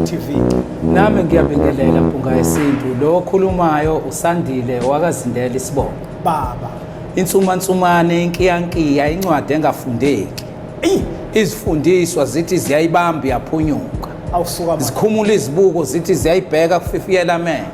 TV. Nami ngiyabingelela Mpunga Yesintu lo okhulumayo uSandile wakazindela isibongo. Baba. Insumansumane inkiyankiya incwadi engafundeki. Izifundiswa zithi ziyayibamba yaphunyuka. Awusuka Zikhumula izibuko zithi ziyayibheka kufifiyela amehlo.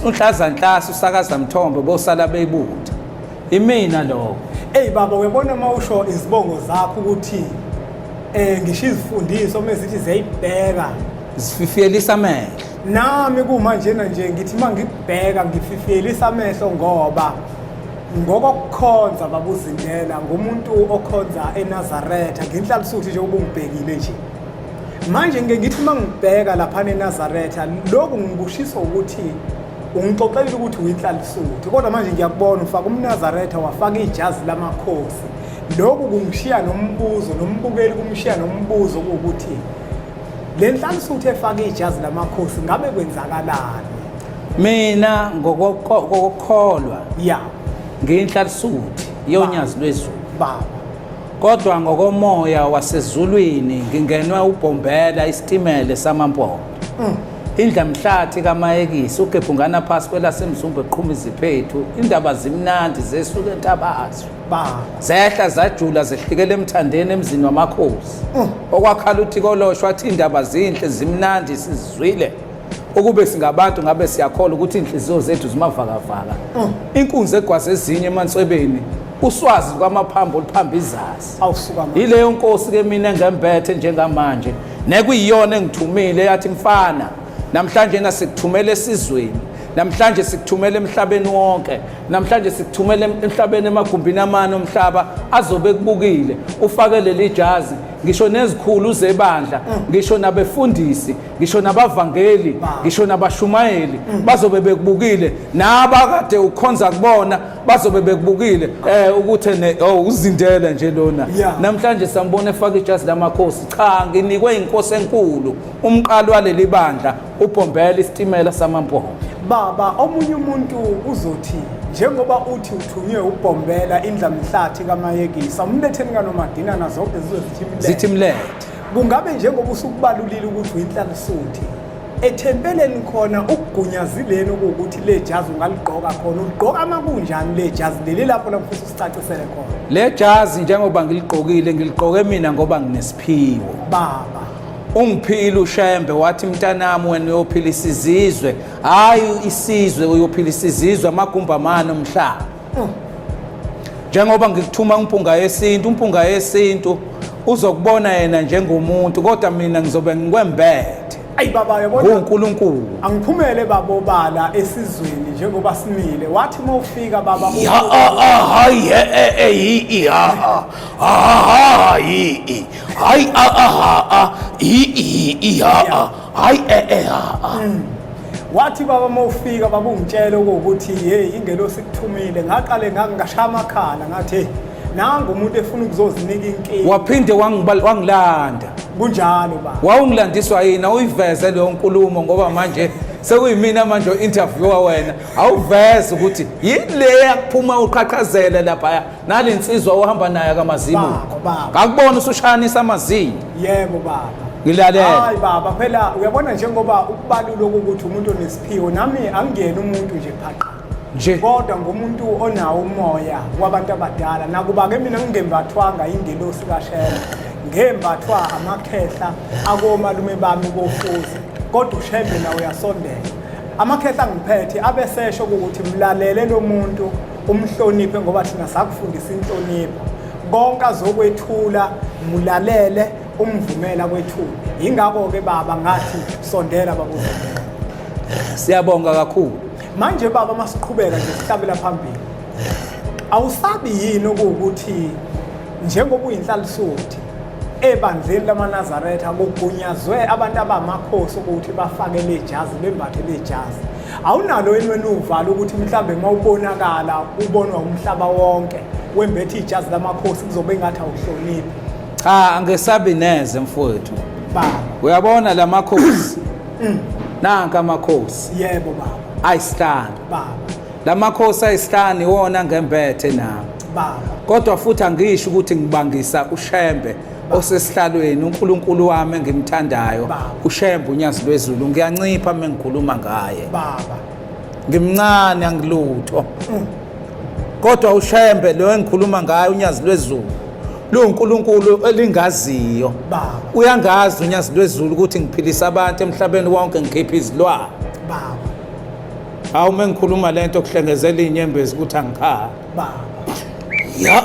Unhlaza nhlasi usakaza mthombo bosala beyibuta. Imina lo. Baba uyabona mawusho izibongo zakho ukuthi ngisho izifundiswa mezithi ziyayibheka zififiyelisa amehlo. Nami kumanje nje ngithi mangikubheka ngififiyelisa amehlo ngoba ngokukhonza babuzindela ngumuntu okhonza eNazaretha ngenhlalisuthi nje ubungibhekile nje. Manje ngithi mangibheka lapha eNazaretha lokhu ngikushiso ukuthi ungixoxela ukuthi uyinhlalisuthi kodwa manje ngiyakubona ufaka umNazaretha wafaka ijazi lamakhosi. Lokhu kungishiya nombuzo nombukeli kumshiya nombuzo ukuthi le nhlalisuthi efaka ijazi lamakhosi ngabe kwenzakalani? Mina ngokukholwa ngiyinhlalisuthi yonyazi lwezulu baba, kodwa ngokomoya wasezulwini ngingenwe ubhombela isitimela samampondo. Indlamhlathi kaMayekisi ugebhungana phasi kwelasemzumbe eqhuma iziphethu indaba zimnandi zesuke entabazwe baba, zehla zajula zehlikele emthandeni emzini wamakhosi. Okwakhala uthi koloshwa athi indaba zinhle zimnandi sizizwile ukube singabantu ngabe siyakholwa ukuthi inhliziyo zethu zimavakavaka. Inkunzi egwaze ezinye emanswebeni uswazi kwamaphambo oluphamba izazi. Awusuka yileyo nkosi ke mina engembethe njengamanje nekuyiyona engithumile yathi mfana namhlanje nasikuthumela esizweni, namhlanje sikuthumela emhlabeni wonke, namhlanje sikuthumela emhlabeni emagumbini amane omhlaba azobe kubukile ufake leli jazi ngisho nezikhulu zebandla, ngisho nabefundisi, ngisho nabavangeli, ngisho nabashumayeli bazobe bekubukile, nabakade ukhonza kubona bazobe bekubukile ukuthi uzindele nje lona. Namhlanje sambona efaka ijazi lamakhosi. Cha, nginikwe inkosi enkulu umqalo waleli bandla ubhombela isitimela samampondo. Baba, omunye umuntu uzothi njengoba uthi uthunywe ubhombela indlamhlathi kaMayekisi umletheni kaNomadina nazonke zithimlethe. Kungabe njengoba usukubalulile ukuthi uyinhlalisuthi ethempeleni khona ukugunyazileni ukuthi le jazi ungaligqoka khona uligqoka amakunjani le jazi leli lapho mfisa usicacisele khona? Le jazi njengoba ngiligqokile ngiligqoke mina ngoba nginesiphiwo baba. Ungiphila uShembe wathi mntanami wena uyophilisa izizwe, hayi isizwe uyophilisa izizwe amagumba amane omhlaba. Njengoba ngikuthuma uMpunga Yesintu, uMpunga Yesintu uzokubona yena njengomuntu kodwa mina ngizobe ngikwembethe. Baba yabona uNkulunkulu angiphumele babobala esizweni njengoba simile wathi mawufika baba wathi baba mawufika baba ungitshela ukuthi ingelosi kuthumile ngaqale ngashaya amakhala ngathi nangu umuntu efuna ukuzozinika inkinga. Waphinde wangilanda. Kunjalo baba. Wawungilandiswa yini uyiveze leyo nkulumo ngoba manje sekuyimina manje interviewer wena awuveze ukuthi yile yakuphuma uqhaqhazela lapha nalensizwa ohamba nayo kaMazimu. Ngakubona usushanisa amazinyo. Yebo baba. Ngilalela. Hayi baba phela uyabona njengoba ukubalula ukuthi umuntu onesiphiwo nami angiyena umuntu nje phaqha. Kodwa ngumuntu onawo umoya wabantu abadala nakuba ke mina ngingembathwanga ingelosi kaShembe ngembathwa amakhehla akomalume bami kofuzi kodwa uShembe nawe uyasondela amakhehla ngiphethe abesesho ukuthi mlalele lo muntu umhloniphe ngoba thina sakufundisa inhlonipho konke azokwethula mulalele umvumela kwethula ingakho ke baba ngathi sondela babuzindela. Siyabonga kakhulu. Manje baba masiqhubeka nje sihlabela phambili. Awusabi yini ukuthi njengoba uyinhlalisuthi ebandleni lamaNazaretha kugunyazwe abantu abamakhosi ukuthi bafake le jazi bembathe le jazi. Awunalo yini wena uvalo ukuthi mhlambe mawubonakala ubonwa umhlaba wonke wembethe ijazi lamakhosi kuzobe ngathi awuhloniphi? Cha, angesabi neze mfowethu. Baba, uyabona lamakhosi. Nanka amakhosi. Yebo baba. Ayisihlanu. Baba. Lamakhosi ayisihlanu iwona ngembethe nami. Baba. Kodwa futhi angisho ukuthi ngibangisa uShembe osesihlalweni uNkulunkulu wami engimthandayo uShembe uNyazi lweZulu ngiyancipha mengikhuluma ngaye baba ngimncane angilutho kodwa uShembe lo engikhuluma ngaye uNyazi lweZulu uNkulunkulu elingaziyo baba uyangazi uNyazi lweZulu ukuthi ngiphilisa abantu emhlabeni wonke ngikhipha izilwane baba hawu mengikhuluma lento kuhlengezela inyembezi ukuthi angikhala baba ya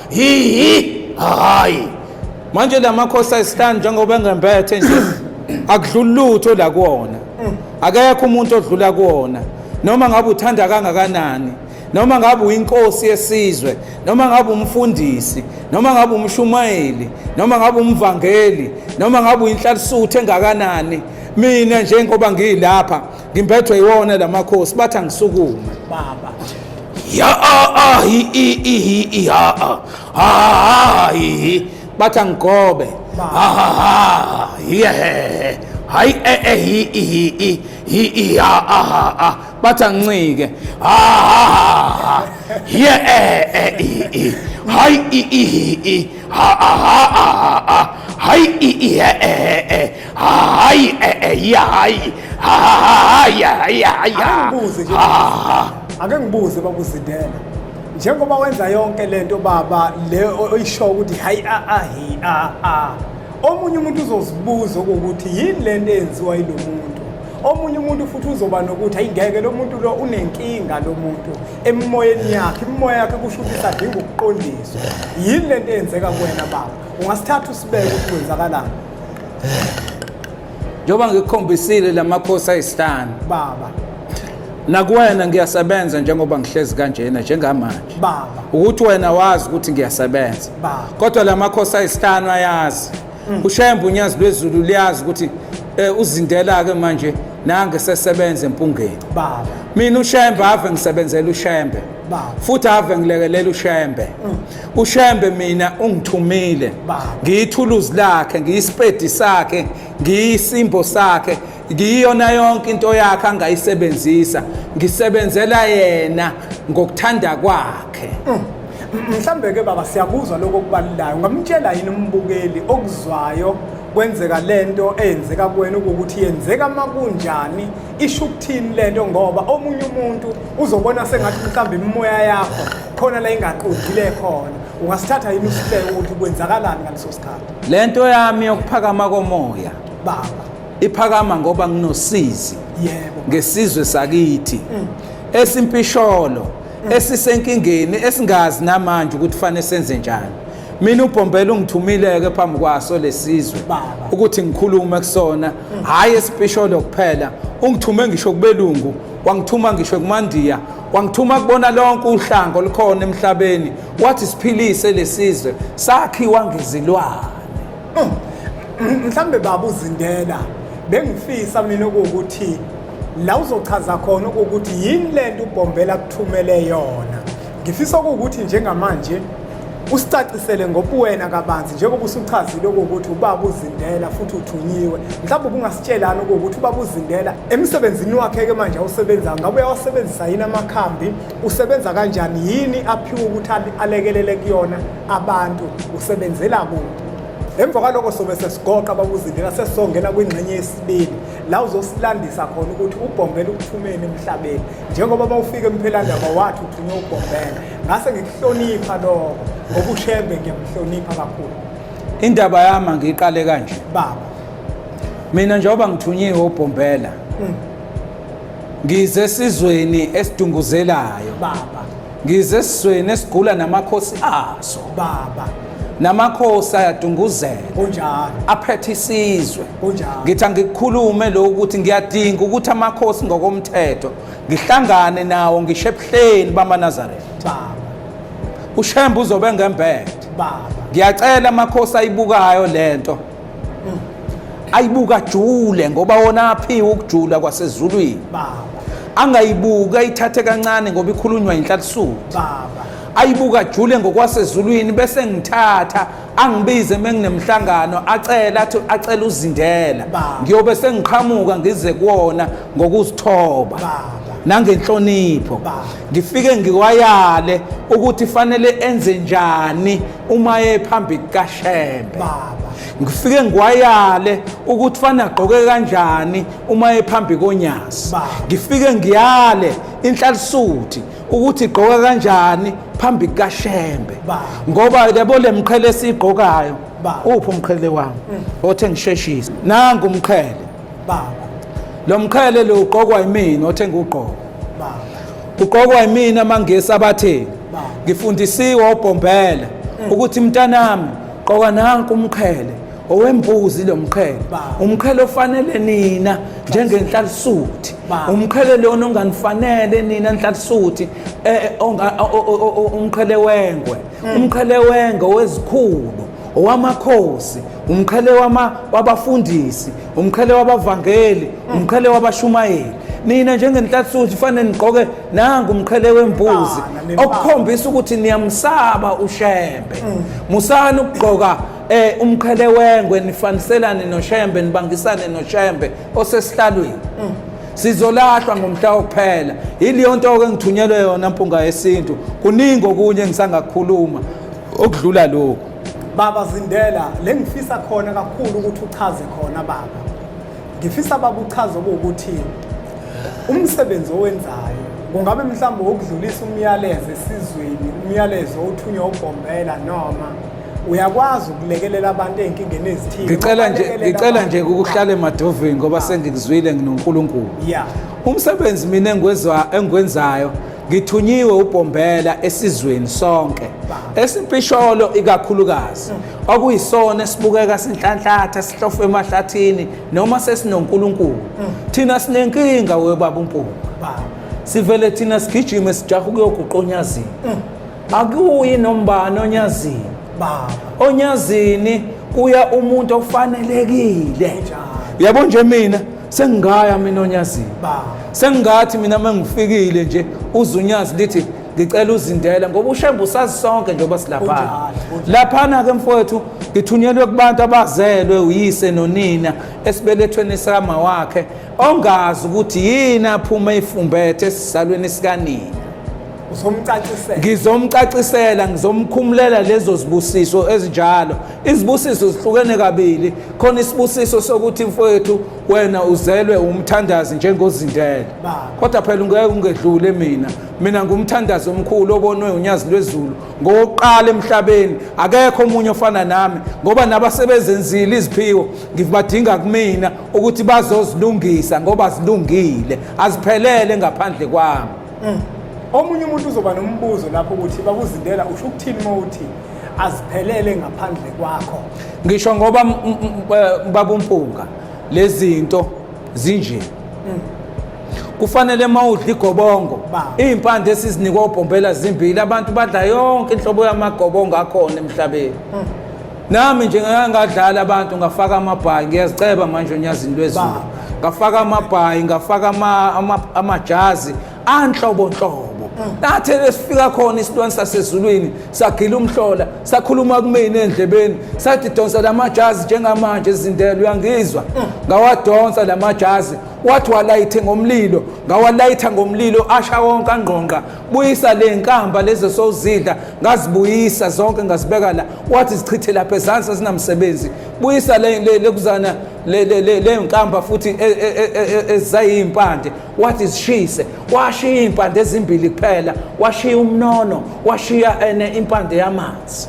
hi manje lamakhosi ayisihlanu njengoba engembethe nje akudluli lutho la kuwona akekho umuntu odlula kuwona noma ngabe uthanda kangakanani noma ngabe uyinkosi yesizwe noma ngabe umfundisi noma ngabe umshumayeli noma ngabe umvangeli noma ngabe uyinhlalisuthi engakanani mina nje ngoba ngilapha ngimbethwe yiwona lamakhosi bathi angisukume baba ya bathi angigobe hayi bathi angincike ake ngibuze baba uZindela njengoba wenza yonke lento baba le oyisho ukuthi hayi omunye umuntu uzozibuza ukuthi yini lento enziwa yilo muntu omunye umuntu futhi uzoba nokuthi ayingeke lo muntu lo unenkinga lo muntu emoyeni yakhe imoya yakhe kusho ukuthi adinga ukuqondiswa yini lento eyenzeka kuwena baba ungasithatha usibeke ukuthi kwenzakalani njengoba ngikukhombisile lamakhosi ayisihlanu baba nakuwena ngiyasebenza njengoba ngihlezi kanjena njengamanje baba ukuthi wena wazi ukuthi ngiyasebenza baba kodwa lamakhosi ayisihlanu ayazi uShembe uNyazi lweZulu liyazi ukuthi uzindela ke manje nange sesebenza empungeni baba mina uShembe ave ngisebenzela uShembe baba futhi ave ngilekelela uShembe uShembe mina ungithumile ngiyithuluzi lakhe ngiyisipedi sakhe ngiyisimbo sakhe ngiyona yonke into yakhe angayisebenzisa ngisebenzela yena ngokuthanda kwakhe mhlambe ke baba siyakuzwa lokho okubalulayo ngamtshela yini umbukeli okuzwayo kwenzeka lento eyenzeka kuwena ukuthi yenzeka makunjani isho ukuthini lento ngoba omunye umuntu uzobona sengathi mhlambe imimoya yakho khona la ingaqondile khona ungasithatha yini usibeke ukuthi kwenzakalani ngaleso sikhathi lento yami yokuphakama komoya baba iphakama ngoba nginosizi yebo ngesizwe sakithi esimpisholo esisenkingeni esingazi namanje ukuthi fanele senze njani mina uBhombela ungithumile ke phambi kwaso lesizwe ukuthi ngikhulume kusona hayi espisholo kuphela ungithume ngisho kubelungu wangithuma ngisho kuMandiya wangithuma kubona lonke uhlanga olukhona emhlabeni wathi siphilise lesizwe sakhiwa ngezilwane mhlambe baba uZindela bengifisa mina ukuthi la uzochaza khona ukuthi yini lento uBhombela kuthumele yona ngifisa ukuthi njengamanje usicacisele ngobuwena kabanzi njengoba usuchazile ukuthi ubaba uZindela futhi uthunyiwe mhlawumbe ubungasitshelana ukuthi ubaba uZindela emsebenzini wakhe ke manje usebenza ngabe uyawasebenzisa yini amakhambi usebenza kanjani yini aphiwe ukuthi alekelele kuyona abantu usebenzela kuphi emva kwaloko sobe sesigoqa baba uZindela sesongena kwingxenye yesibili la uzosilandisa khona ukuthi uBhombela ukuthumeni emhlabeni njengoba mawufika eMphelandaba wathi uthunywe uBhombela ngase ngikuhlonipha lokho ngoba uShembe ngiyamhlonipha kakhulu indaba yami ngiqale kanje baba mina njengoba ngithunyiwe uBhombela ngize esizweni esidunguzelayo baba ngize esizweni esigula namakhosi aso baba namakhosi ayadunguzela kunjalo aphethe isizwe kunjalo ngithi ngikukhulume lo ukuthi ngiyadinga ukuthi amakhosi ngokomthetho ngihlangane nawo ngisho ebuhleni bamaNazaretha baba uShembe uzobe ngembethe baba ngiyacela amakhosi ayibukayo lento ayibuka jule ngoba wona aphiwe ukujula kwasezulwini baba angayibuka ithathe kancane ngoba ikhulunywa inhlalisuthi baba ayibuka jule ngokwasezulwini bese ngithatha angibize menginemhlangano acela uZindela ngiyobe sengiqhamuka ngize kuwona ngokuzithoba nangenhlonipho ngifike ngiwayale ukuthi fanele enze njani uma ephambi kaShembe ngifike ngiwayale ukuthi fanele agqoke kanjani uma ephambi koNyasi ngifike ngiyale inhlalisuthi ukuthi igqoka kanjani phambi kaShembe ngoba yabo lemqhele esigqokayo uphi umqhele wami othe ngisheshise nanga umqhele lo mqhele lo ugqokwa yimina othe ngugqoka ugqokwa yimina mangesabatheni ngifundisiwe uBhombela ukuthi mntanami gqoka nanku umqhele owembuzi lo mqhele umqhele ofanele nina njengenhlalisuthi umqhele lona onganifanele nina enhlalisuthi umqhele wengwe umqhele wengwe wezikhulu owamakhosi umqhele wabafundisi umqhele wabavangeli umqhele wabashumayeli nina njengenhlalisuthi fanele nigqoke nangu umqhele wembuzi okukhombisa ukuthi niyamsaba uShembe musana ukugqoka umqhele wengwe nifaniselane noShembe nibangisane noShembe osesihlalweni sizolahlwa ngomhla wokuphela iliyo nto ke ngithunyelwe yona mpunga yesintu kuningi okunye ngisangakukhuluma okudlula lokho baba Zindela lengifisa khona kakhulu ukuthi uchaze khona baba ngifisa baba uchaze ukuthi umsebenzi owenzayo kungabe mhlawumbe ukudlulisa umyalezo esizweni umyalezo othunywa uBhombela noma uyakwazi ukulekelela abantu ezinkingeni ezithile ngicela nje ukuhlala emadoveni ngoba sengikuzwile nginoNkulunkulu umsebenzi mina engwenzayo ngithunyiwe uBhombela esizweni sonke esimpisholo ikakhulukazi okuyisona esibukeka sinhlanhlatha sihlofe emahlathini noma sesinoNkulunkulu thina sinenkinga webaba uMpunga sivele thina sigijime sijaha ukuyoguqa onyazini akuyi nombani onyazini onyazini kuya umuntu ofanelekile yabo nje mina sengingaya mina onyazini sengingathi mina mangifikile nje uzunyazi lithi ngicela uZindela ngoba uShembe usazi sonke njengoba laphana ke mfowethu ngithunyelwe kubantu abazelwe uyise nonina esibelethweni sika wakhe ongazi ukuthi yini aphuma ifumbethe esisalweni sikanina ngizomcacisela ngizomkhumulela lezo zibusiso ezinjalo izibusiso zihlukene kabili khona isibusiso sokuthi mfowethu wena uzelwe umthandazi njengoZindela kodwa phela ungeke ungedlule mina ngumthandazi omkhulu obonwe uNyazi lweZulu ngoqala emhlabeni akekho omunye ofana nami ngoba nabasebenzenzile iziphiwo ngibadinga kumina ukuthi bazozilungisa ngoba zilungile aziphelele ngaphandle kwami omunye umuntu uzoba nombuzo lapho ukuthi babuzindela usho ukuthini mawuthi aziphelele ngaphandle kwakho ngisho ngoba baba uMpunga lezi zinto zinje kufanele mawudla igobongo impande esizinikwa uBhombela zimbili abantu badla yonke inhlobo yamagobongo akhona emhlabeni nami nje ngadlala abantu ngafaka amabhayi ngiyaziceba manje uNyazini lweZulu ngafaka amabhayi ngafaka amajazi anhlobo nathi esifika khona isitwani sasezulwini sagila umhlola sakhuluma kumina endlebeni sathi donsa lamajazi njengamanje Zindela uyangizwa ngawadonsa lamajazi wathi walayithe ngomlilo ngawalayitha ngomlilo asha wonke angqonqa buyisa lenkamba lezo sozidla ngazibuyisa zonke ngazibeka la wathi zichithe lapha ezansi sinamsebenzi buyisa lekuzana le nkamba futhi ezayimpande wathi zishise washiya impande ezimbili kuphela washiya umnono washiya impande yamanzi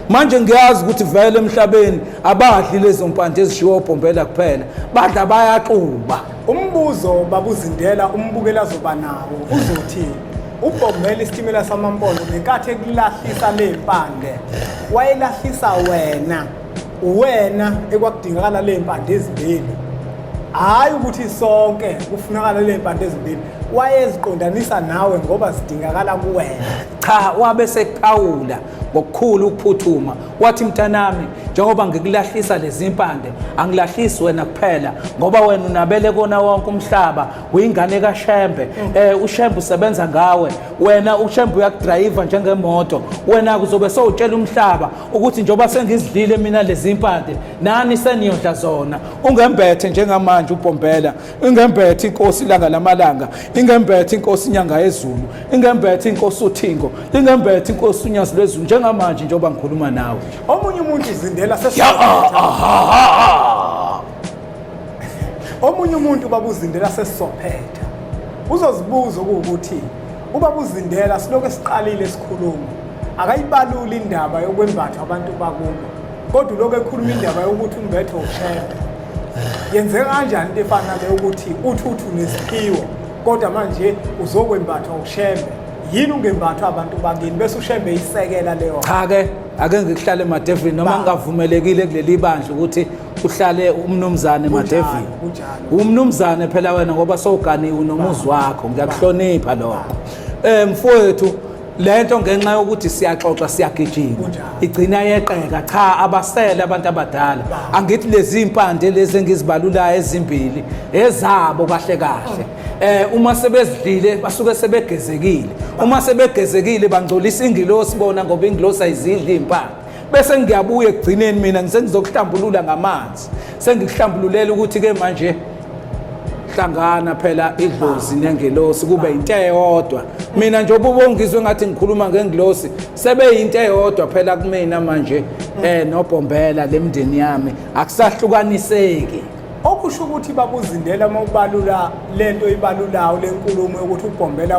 manje ngiyazi ukuthi vele emhlabeni abadli lezo mpande ezishiwa uBhombela kuphela badla bayaxuba umbuzo babuzindela umbukela zoba nawo uzothi uBhombela isitimela samampolo nenkathi ekulahlisa lempande wayelahlisa wena ekwakudingakala lempande ezimbili hayi ukuthi sonke kufunakala lempande ezimbili wayeziqondanisa nawe ngoba zidingakala kuwena cha wabe seqhawula ngokukhulu ukuphuthuma wathi mntanami njengoba ngikulahlisa lezi impande angilahlisi wena kuphela ngoba wena unabele kona wonke umhlaba uyingane kaShembe uShembe usebenza ngawe wena uShembe uyakudrayiva njengemoto wena kuzobe sowutshela umhlaba ukuthi njengoba sengizidlile mina lezi impande nani seniyodla zona ungembethe njengamanje uBhombela ingembethe inkosi ilanga lamalanga ingembethe inkosi inyanga yezulu ingembethe inkosi uThingo ingembethe inkosi unyazi lwezulu njengamanje njengoba ngikhuluma nawe omunye umuntu uzindela omunye umuntu babuzindela sesizophetha uzozibuza ukuthi ubabuzindela siloko esiqalile isikhuluma akayibalula indaba yokwembatha abantu bakubo kodwa lokho ekhuluma indaba yokuthi umbethe uShembe yenzeka kanjani into efana le ukuthi uthi nesiphiwo kodwa manje uzokwembathwa uShembe yini ungembathwa abantu bakini bese uShembe isekela leyo cha ke ake ngikuhlale eMadevini noma ngingavumelekile kuleli bandla ukuthi uhlale umnumzane eMadevini umnumzane phela wena ngoba sowuganiwe unomuzi wakho ngiyakuhlonipha lokho mfowethu lento ngenxa yokuthi siyaxoxa siyagijima igcina yeqeka cha abasele abantu abadala angithi lezi impande lezi engizibalulayo ezimbili ezabo kahle kahle uma sebezidlile basuke sebegezekile uma sebegezekile bangcolisa ingilosi bona ngoba ingilosi ayizidli impande bese ngiyabuya ekugcineni mina ngisengizokuhlambulula ngamanzi sengikuhlambululela ukuthi ke manje hlangana phela idlozi nengelosi kube into eyodwa mina nje ubongizwe ngathi ngikhuluma ngengilosi sebe into eyodwa phela kumina manje noBhombela lemndeni yami akusahlukaniseki okusho ukuthi babuzindela uma ubalula lento ibalulayo lenkulumo ukuthi uBhombela